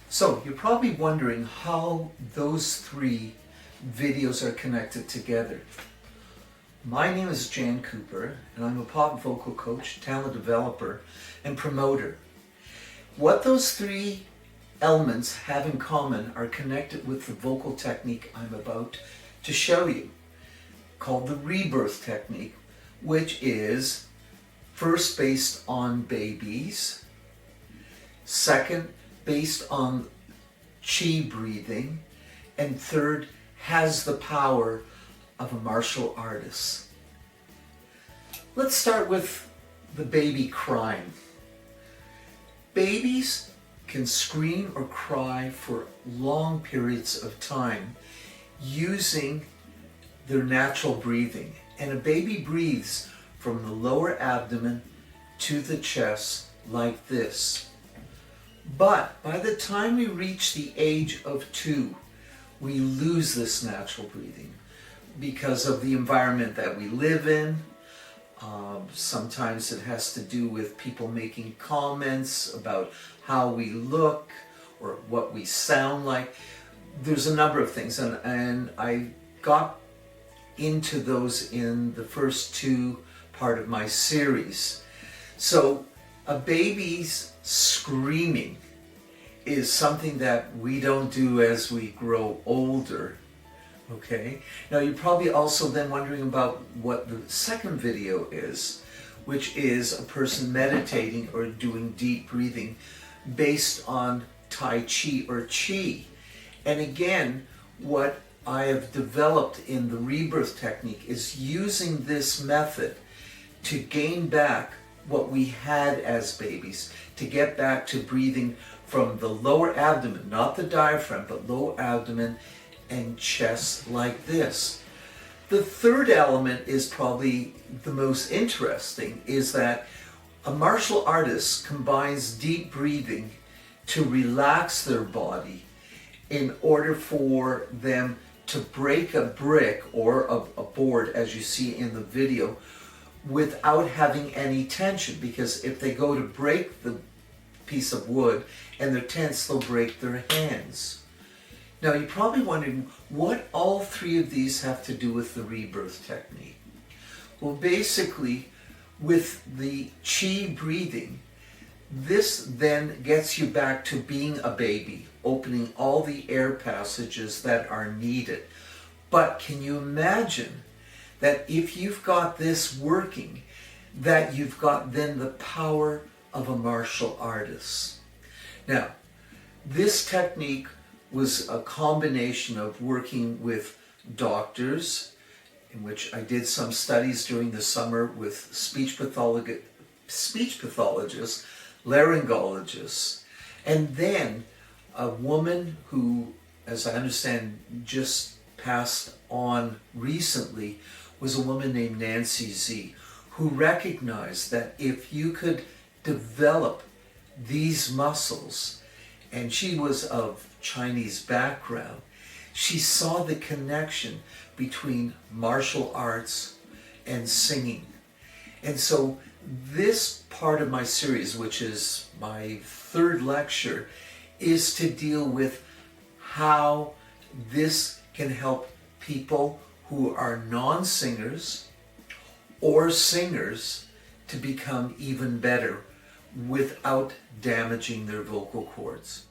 So you're probably wondering how those three videos are connected together. My name is Jan Cooper, and I'm a pop vocal coach, talent developer, and promoter. What those three elements have in common are connected with the vocal technique I'm about to show you, called the Rebirth technique, which is first based on babies, second based on chi breathing, and third has the power of a martial artist. Let's start with the baby crying. Babies can scream or cry for long periods of time using their natural breathing. And a baby breathes from the lower abdomen to the chest like this. But by the time we reach the age of 2, we lose this natural breathing because of the environment that we live in. Sometimes it has to do with people making comments about how we look or what we sound like. There's a number of things, and I got into those in the first 2 part of my series. So a baby's screaming is something that we don't do as we grow older. Okay, now you're probably also then wondering about what the second video is, which is a person meditating or doing deep breathing based on Tai Chi or Chi. And again, what I have developed in the Rebirth technique is using this method to gain back what we had as babies, to get back to breathing from the lower abdomen, not the diaphragm, but lower abdomen and chest like this. The third element is probably the most interesting, is that a martial artist combines deep breathing to relax their body in order for them to break a brick or a board, as you see in the video, without having any tension. Because if they go to break the piece of wood and they're tense, they'll break their hands. Now you're probably wondering what all three of these have to do with the Rebirth technique. Well, basically with the chi breathing, this then gets you back to being a baby, opening all the air passages that are needed. But can you imagine that if you've got this working, that you've got then the power of a martial artist? Now, this technique was a combination of working with doctors, in which I did some studies during the summer with speech pathologists, laryngologists, and then a woman who, as I understand, just passed on recently, was a woman named Nancy Z, who recognized that if you could develop these muscles, and she was of Chinese background, she saw the connection between martial arts and singing. And so this part of my series, which is my third lecture, is to deal with how this can help people who are non-singers or singers to become even better without damaging their vocal cords.